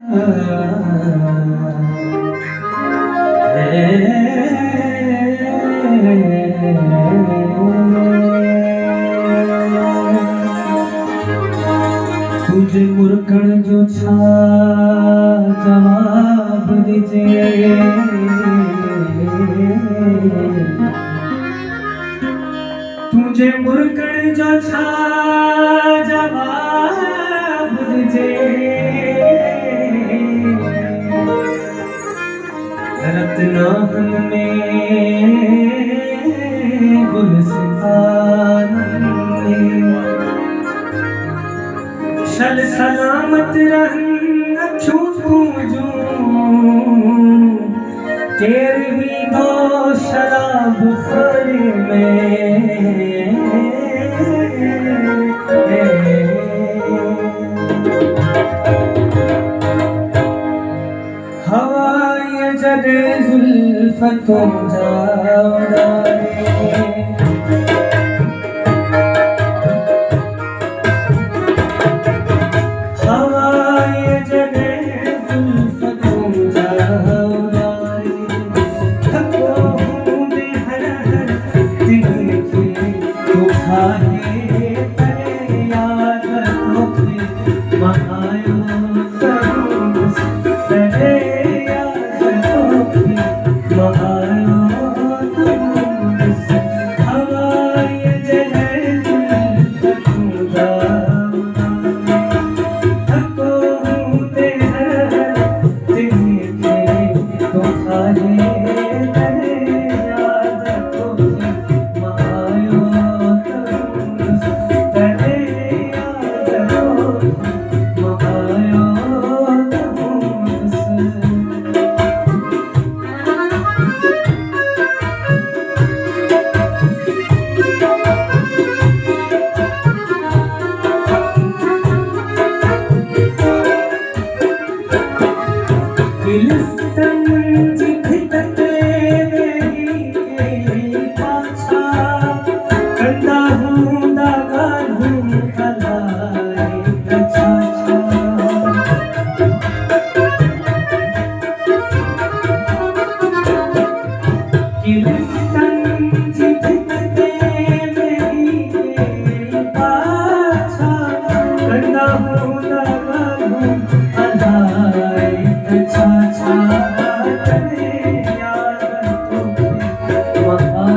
तुझे मुरकण जो छा जवाब दीजे, तुझे मुरकण जो छा जवाब दीजे। रत्नाहन में गुलसितान में शल सलामत रहन अखियों तुझो तेरी दो शराब खाने में। हवाए जगे जुल्फतों जा उड़ाए,